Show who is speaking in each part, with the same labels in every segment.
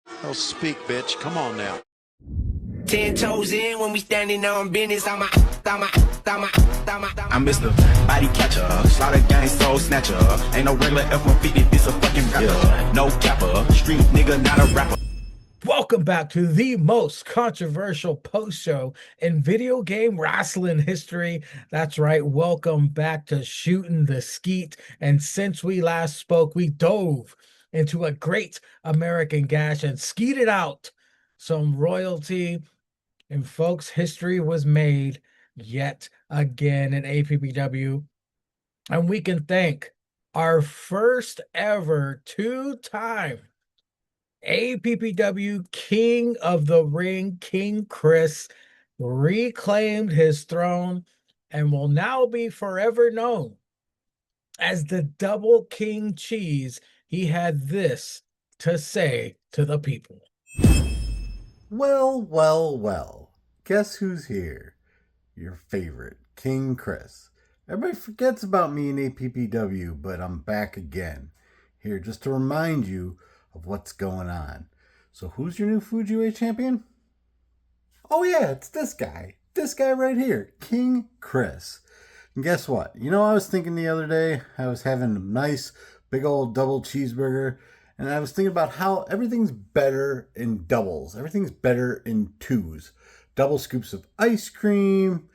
Speaker 1: Oh, speak, bitch. Come on now.
Speaker 2: 10 toes in when we standing on business. I'm
Speaker 3: Mr. Body Catcher, Slaughter Gang Soul Snatcher. Ain't no regular F-150, this a fucking rapper. No capper, street nigga, not a rapper.
Speaker 4: Welcome back to the most controversial post show in video game wrestling history. That's right. Welcome back to Shootin the Skeet. And since we last spoke, we dove into a Great American Gash and skeeted out some royalty. And folks, history was made yet again in APPW. And we can thank our first ever two-time APPW King of the Ring, King Chris, reclaimed his throne and will now be forever known as the Double King Cheese. He had this to say to the people.
Speaker 5: Well, well, well. Guess who's here? Your favorite, King Chris. Everybody forgets about me in APPW, but I'm back again. Here just to remind you of what's going on. So who's your new Fujiweight champion? Oh yeah, it's this guy. This guy right here, King Chris. And guess what? You know, I was thinking the other day, I was having a nice big old double cheeseburger, and I was thinking about how everything's better in doubles. Everything's better in twos. Double scoops of ice cream,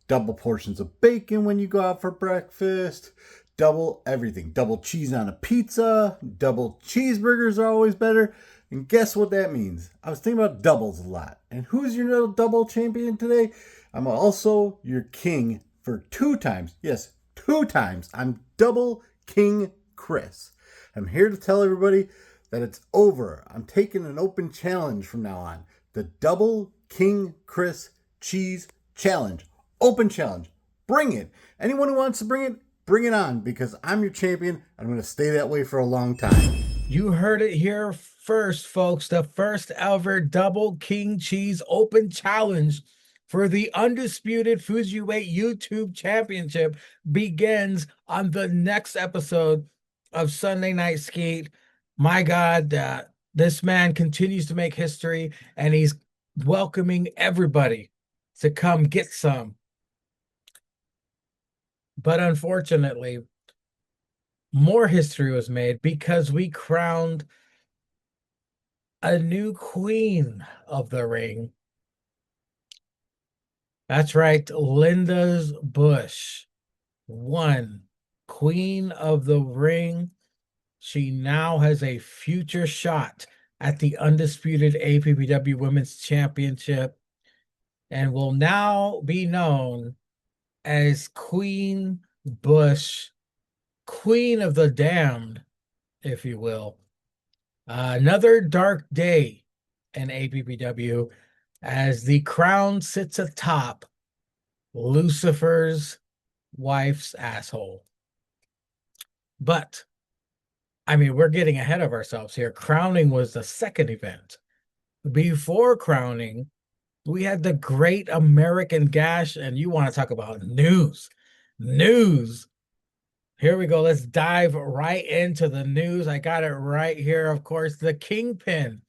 Speaker 5: double portions of bacon when you go out for breakfast, double everything. Double cheese on a pizza, double cheeseburgers are always better. And guess what that means? I was thinking about doubles a lot. And who's your little double champion today? I'm also your king for 2 times. Yes, 2 times. I'm Double King Chris. I'm here to tell everybody that it's over. I'm taking an open challenge from now on. The Double King Chris Cheese Challenge. Open challenge. Bring it. Anyone who wants to bring it on, because I'm your champion. I'm going to stay that way for a long time.
Speaker 4: You heard it here first, folks. The first ever Double King Cheese Open Challenge for the undisputed Fujiweight YouTube Championship begins on the next episode of Sunday Night Skeet. My God, this man continues to make history, and he's welcoming everybody to come get some. But unfortunately, more history was made because we crowned a new queen of the ring. That's right, Linda's Bush won Queen of the Ring. She now has a future shot at the undisputed APPW Women's Championship and will now be known as Queen Bush, Queen of the Damned, if you will. Another dark day in APPW as the crown sits atop Lucifer's wife's asshole. But, I mean, we're getting ahead of ourselves here. Crowning was the second event. Before crowning, we had the Great American Gash, and you want to talk about news. News. Here we go. Let's dive right into the news. I got it right here, of course. The Kingpin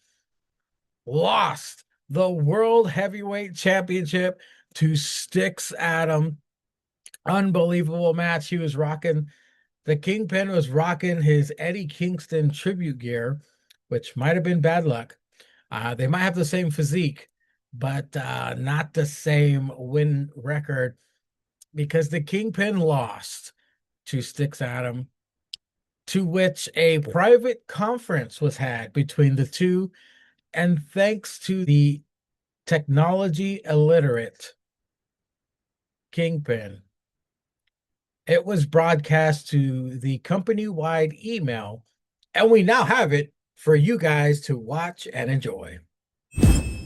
Speaker 4: lost the World Heavyweight Championship to Stixadam. Unbelievable match. He was rocking, the Kingpin was rocking his Eddie Kingston tribute gear, which might have been bad luck. They might have the same physique, but not the same win record, because the Kingpin lost to Stixadam, to which a private conference was had between the two. And thanks to the technology illiterate Kingpin, it was broadcast to the company-wide email, and we now have it for you guys to watch and enjoy.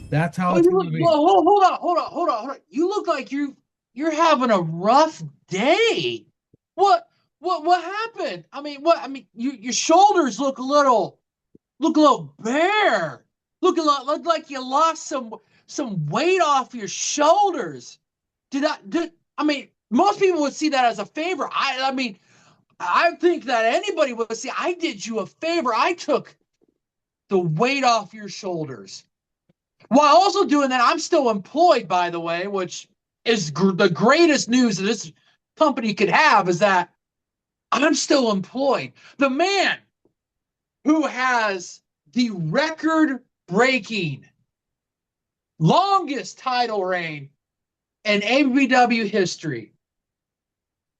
Speaker 4: That's how it's going to be.
Speaker 6: Hold on. You look like you're having a rough day. What happened? Your shoulders look a little bare. Look like you lost some weight off your shoulders. Most people would see that as a favor. I think that anybody would say, I did you a favor. I took the weight off your shoulders. While also doing that, I'm still employed, by the way, which is the greatest news that this company could have, is that I'm still employed. The man who has the record-breaking longest title reign in ABW history.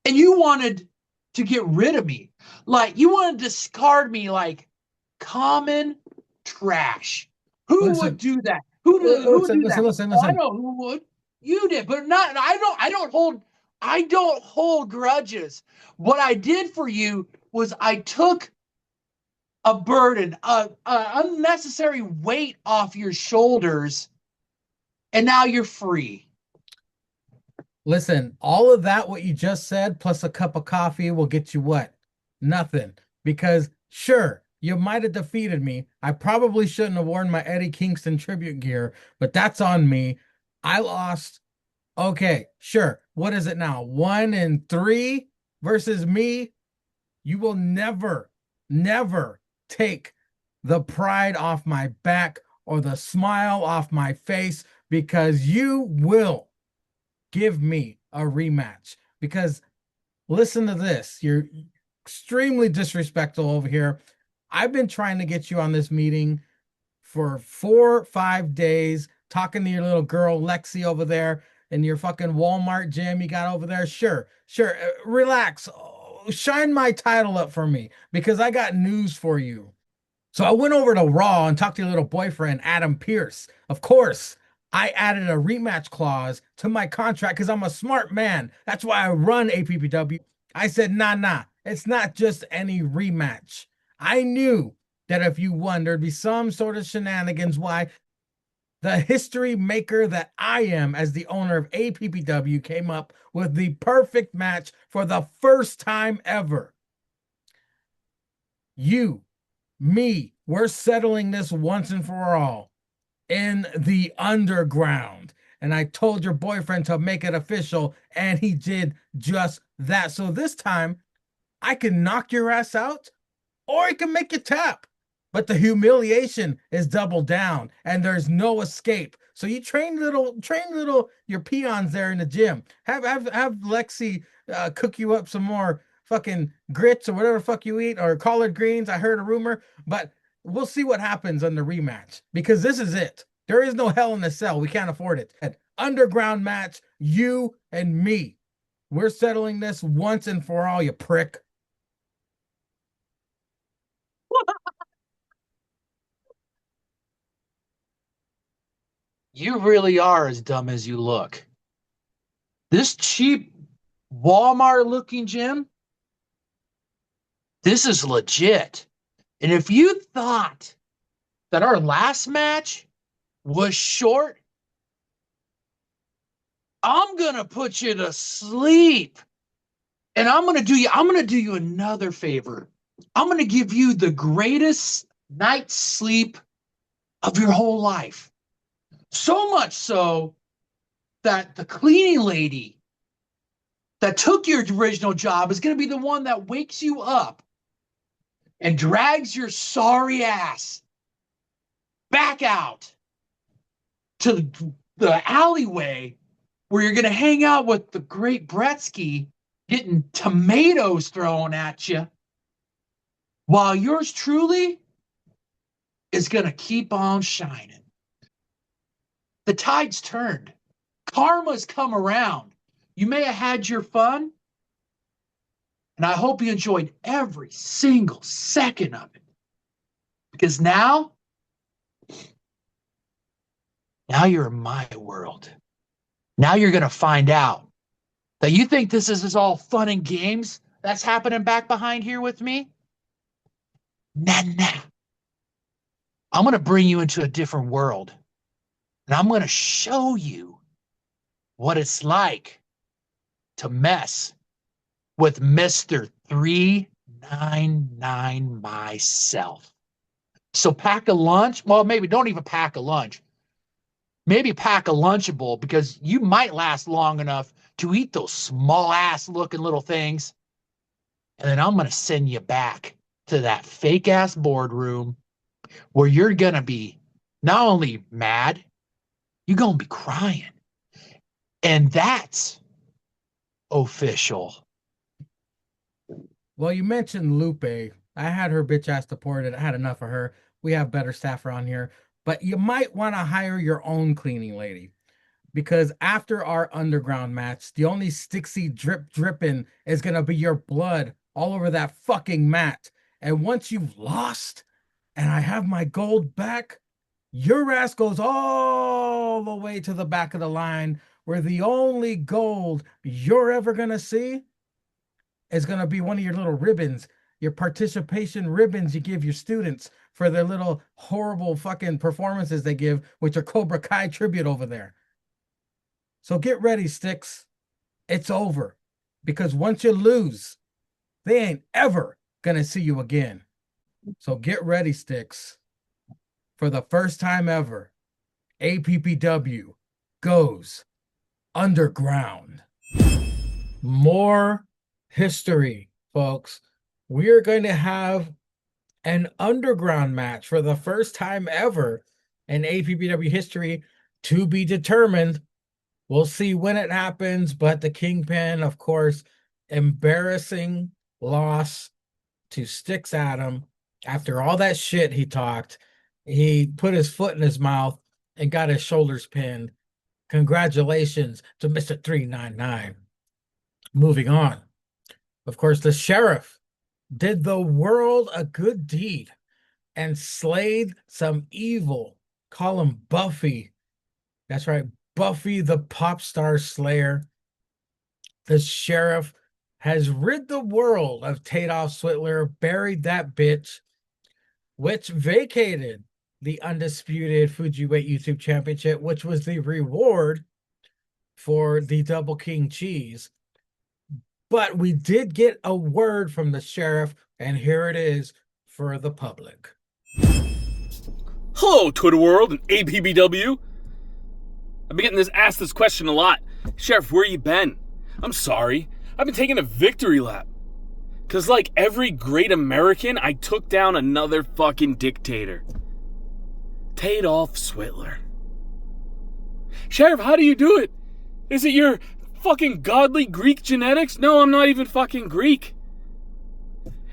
Speaker 6: And you wanted to get rid of me. Like, you want to discard me like common trash. Who would do that? Who would do that?
Speaker 4: Listen.
Speaker 6: Oh, I know who would. You did, but not. I don't hold grudges. What I did for you was I took a burden, a unnecessary weight off your shoulders, and now you're free.
Speaker 4: Listen, all of that, what you just said, plus a cup of coffee will get you what? Nothing. Because sure, you might have defeated me. I probably shouldn't have worn my Eddie Kingston tribute gear, but that's on me. I lost. Okay, sure. What is it now? 1-3 versus me? You will never, never take the pride off my back or the smile off my face, because you will give me a rematch. Because listen to this, you're extremely disrespectful over here. I've been trying to get you on this meeting for 4 or 5 days, talking to your little girl Lexi over there in your fucking Walmart gym you got over there. Sure, relax. Shine my title up for me, because I got news for you. So I went over to Raw and talked to your little boyfriend, Adam Pearce. Of course, I added a rematch clause to my contract because I'm a smart man. That's why I run APPW. I said, nah, it's not just any rematch. I knew that if you won, there'd be some sort of shenanigans. Why? The history maker that I am as the owner of APPW came up with the perfect match for the first time ever. You, me, we're settling this once and for all in the underground. And I told your boyfriend to make it official, and he did just that. So this time, I can knock your ass out, or I can make you tap. But the humiliation is double down, and there's no escape. So you train little your peons there in the gym. Have Lexi cook you up some more fucking grits or whatever fuck you eat, or collard greens. I heard a rumor, but we'll see what happens on the rematch, because this is it. There is no Hell in a Cell. We can't afford it. An underground match, you and me. We're settling this once and for all, you prick.
Speaker 6: You really are as dumb as you look. This cheap Walmart looking gym, this is legit. And if you thought that our last match was short, I'm going to put you to sleep. And I'm going to do you another favor. I'm going to give you the greatest night's sleep of your whole life. So much so that the cleaning lady that took your original job is going to be the one that wakes you up and drags your sorry ass back out to the alleyway where you're going to hang out with the great Bretsky, getting tomatoes thrown at you, while yours truly is going to keep on shining. The tide's turned. Karma's come around. You may have had your fun, and I hope you enjoyed every single second of it. Because now you're in my world. Now you're going to find out that you think this is all fun and games that's happening back behind here with me. Nah. I'm going to bring you into a different world. And I'm going to show you what it's like to mess with Mr. 399 myself. So pack a lunch. Well, maybe don't even pack a lunch. Maybe pack a Lunchable, because you might last long enough to eat those small ass looking little things. And then I'm going to send you back to that fake ass boardroom where you're going to be not only mad, you're going to be crying. And that's official.
Speaker 4: Well, you mentioned Lupe. I had her bitch ass deported. I had enough of her. We have better staff around here. But you might want to hire your own cleaning lady. Because after our underground match, the only Stixy dripping is going to be your blood all over that fucking mat. And once you've lost and I have my gold back, your ass goes all the way to the back of the line where the only gold you're ever going to see is going to be one of your little ribbons, your participation ribbons you give your students for their little horrible fucking performances they give, which are Cobra Kai tribute over there. So get ready, Stix. It's over. Because once you lose, they ain't ever going to see you again. So get ready, Stix. For the first time ever, APPW goes underground. More history, folks. We're going to have an underground match for the first time ever in APPW history, to be determined. We'll see when it happens, but the Kingpin, of course, embarrassing loss to Stixadam. After all that shit he talked, he put his foot in his mouth and got his shoulders pinned. Congratulations to Mr. 399. Moving on. Of course, the sheriff did the world a good deed and slayed some evil. Call him Buffy. That's right, Buffy the pop star slayer. The sheriff has rid the world of Tadoff Switler, buried that bitch, which vacated the undisputed Fujiweight YouTube Championship, which was the reward for the Double King Cheese. But we did get a word from the sheriff, and here it is for the public.
Speaker 7: Hello, Twitter world and APBW. I've been getting asked this question a lot. Sheriff, where you been? I'm sorry. I've been taking a victory lap. Because like every great American, I took down another fucking dictator. Tadoff Switler. Sheriff, how do you do it? Is it your fucking godly Greek genetics? No, I'm not even fucking Greek.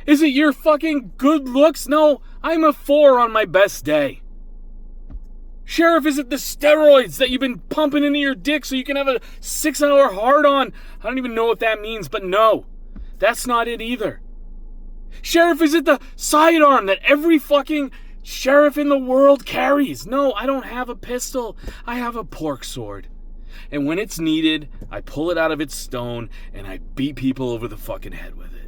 Speaker 7: Is it your fucking good looks? No, I'm a 4 on my best day. Sheriff, is it the steroids that you've been pumping into your dick so you can have a 6-hour hard-on? I don't even know what that means, but no, that's not it either. Sheriff, is it the sidearm that every fucking sheriff in the world carries? No, I don't have a pistol. I have a pork sword. And when it's needed, I pull it out of its stone and I beat people over the fucking head with it.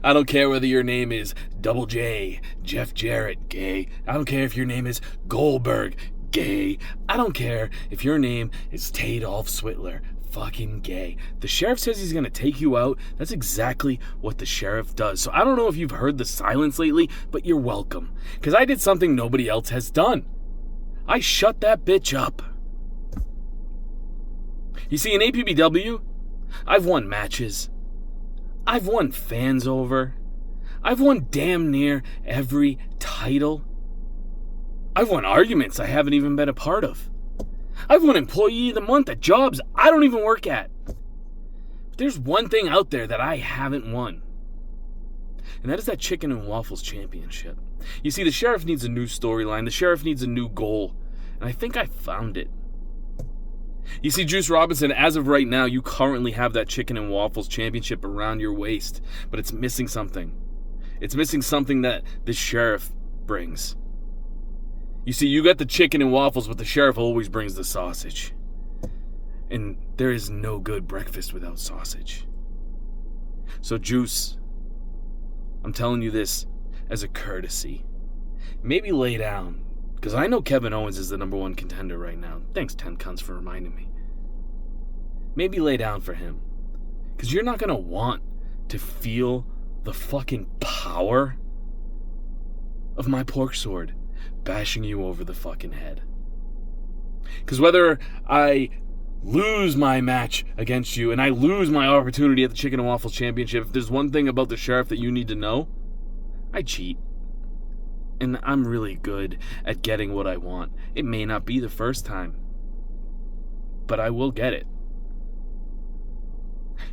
Speaker 7: I don't care whether your name is Double J, Jeff Jarrett, gay. I don't care if your name is Goldberg, gay. I don't care if your name is Tadoff Switler, fucking gay. The sheriff says he's gonna take you out. That's exactly what the sheriff does. So I don't know if you've heard the silence lately, but you're welcome. Because I did something nobody else has done. I shut that bitch up. You see, in APBW, I've won matches. I've won fans over. I've won damn near every title. I've won arguments I haven't even been a part of. I've won Employee of the Month at jobs I don't even work at. But there's one thing out there that I haven't won. And that is that Chicken and Waffles Championship. You see, the sheriff needs a new storyline. The sheriff needs a new goal. And I think I found it. You see, Juice Robinson, as of right now, you currently have that Chicken and Waffles Championship around your waist, but it's missing something. It's missing something that the sheriff brings. You see, you got the chicken and waffles, but the sheriff always brings the sausage. And there is no good breakfast without sausage. So, Juice, I'm telling you this as a courtesy. Maybe lay down. Because I know Kevin Owens is the #1 contender right now. Thanks, 10 cunts, for reminding me. Maybe lay down for him. Because you're not going to want to feel the fucking power of my pork sword bashing you over the fucking head. Because whether I lose my match against you and I lose my opportunity at the Chicken and Waffles Championship, if there's one thing about the sheriff that you need to know, I cheat. And I'm really good at getting what I want. It may not be the first time, but I will get it.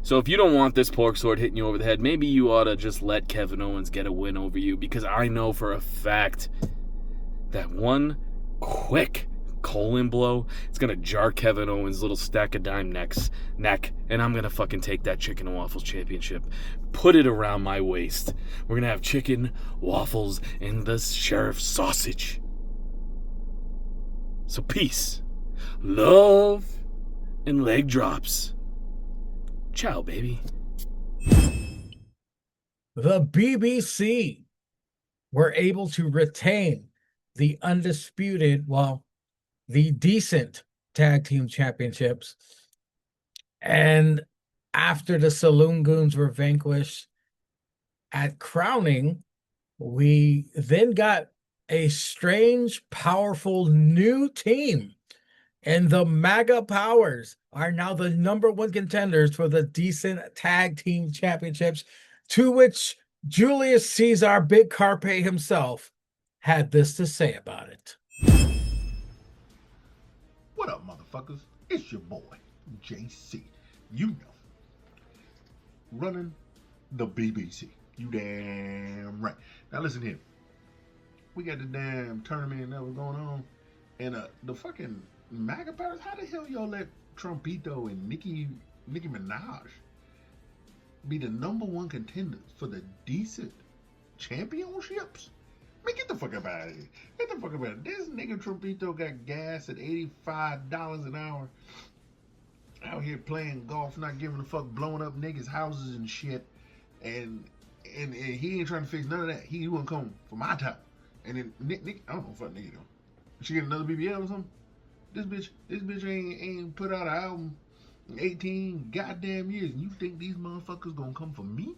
Speaker 7: So if you don't want this pork sword hitting you over the head, maybe you ought to just let Kevin Owens get a win over you, because I know for a fact that one quick colon blow, it's going to jar Kevin Owens' little stack of dime neck, and I'm going to fucking take that chicken and waffles championship, put it around my waist. We're going to have chicken, waffles, and the sheriff's sausage. So peace, love, and leg drops. Ciao, baby.
Speaker 4: The BBC were able to retain the undisputed, the decent tag team championships. And after the Saloon Goons were vanquished at Crowning, we then got a strange, powerful new team. And the MAGA Powers are now the #1 contenders for the decent tag team championships, to which Julius Caesar, Big Carpé himself, had this to say about it.
Speaker 8: What up, motherfuckers? It's your boy, JC. You know, running the BBC. You damn right. Now listen here. We got the damn tournament that was going on, and the fucking MAGA powers. How the hell y'all let Trumpito and Nicki Minaj be the #1 contenders for the decent championships? Man, get the fuck up out of here. Get the fuck up out of here. This nigga Trumpito got gas at $85 an hour. Out here playing golf, not giving a fuck, blowing up niggas' houses and shit. And he ain't trying to fix none of that. He wouldn't come for my time. And then Nick, I don't know what nigga though. She get another BBL or something? This bitch ain't put out an album in 18 goddamn years. And you think these motherfuckers gonna come for me?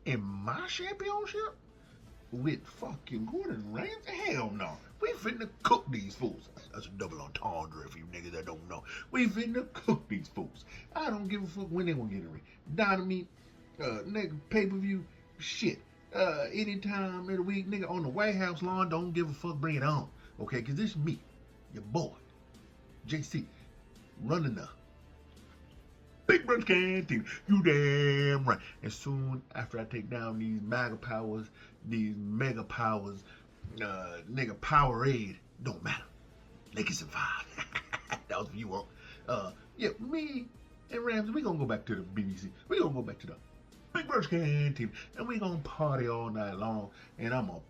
Speaker 8: In my championship? With fucking Gordon Ramsay? Hell no. We finna cook these fools. That's a double entendre if you niggas that don't know. We finna cook these fools. I don't give a fuck when they gonna get in the ring. Dynamite, nigga, pay-per-view, shit. Anytime of the week, nigga, on the White House lawn, don't give a fuck, bring it on. Okay, cause this me, your boy, JC, running the Big Brunch Can team. You damn right. And soon after I take down these MAGA powers, these mega powers, nigga Powerade, don't matter. They can survive. That was for you all. Yeah, me and Ramsey, we gonna go back to the BBC. We gonna go back to the Big Brunch Can team, and we gonna party all night long, and I'm gonna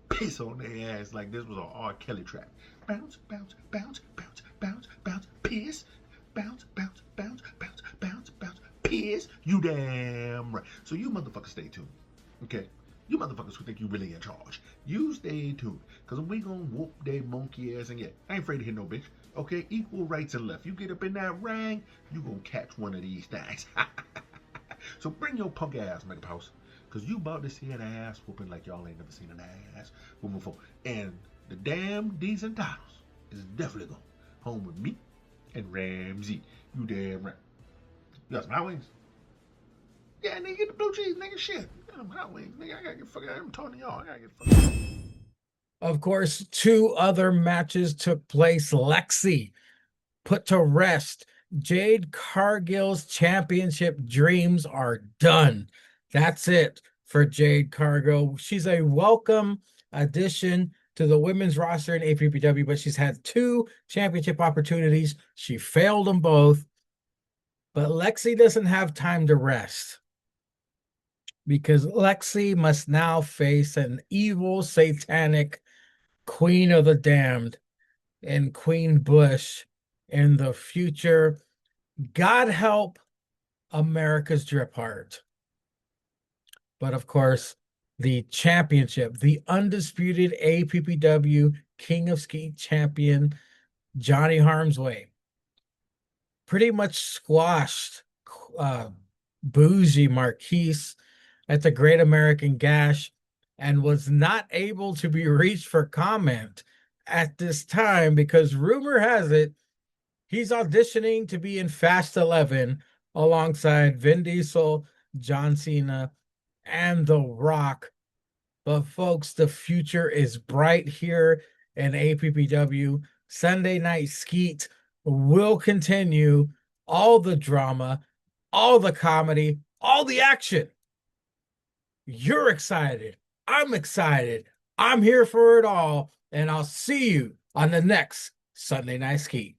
Speaker 8: piss on their ass like this was an R. Kelly track. Bounce, bounce, bounce, bounce, bounce, bounce, piss. Bounce, bounce, bounce, bounce, bounce, bounce, piss. You damn right. So you motherfuckers stay tuned. Okay? You motherfuckers who think you really in charge. You stay tuned. Cause we gonna whoop they monkey ass, and yeah, I ain't afraid to hit no bitch. Okay? Equal rights and left. You get up in that ring, you gonna catch one of these things. So bring your punk ass, Mega House. Cause you about to see an ass whooping like y'all ain't never seen an ass whooping before. And the damn decent titles is definitely going home with me and Ramsey. You damn right. You got some hot wings? Yeah, nigga, get the blue cheese, nigga. Shit. Got some hot wings, nigga. I gotta get fucking. I'm talking to y'all. I gotta get fucking.
Speaker 4: Of course, 2 other matches took place. Lexi put to rest. Jade Cargill's championship dreams are done. That's it for Jade Cargill. She's a welcome addition to the women's roster in APPW, but she's had 2 championship opportunities. She failed them both. But Lexi doesn't have time to rest, because Lexi must now face an evil, satanic Queen of the Damned and Queen Bush in the future. God help America's Drip Heart. But of course, the championship, the undisputed APPW King of Skeet champion, Johnny Harmsway, pretty much squashed Bougie Marquise at the Great American Gash, and was not able to be reached for comment at this time, because rumor has it he's auditioning to be in Fast 11 alongside Vin Diesel, John Cena, and The Rock But folks, the future is bright here in APPW. Sunday Night Skeet will continue. All the drama, all the comedy, all the action. You're excited. I'm excited. I'm here for it all. And I'll see you on the next Sunday Night Skeet.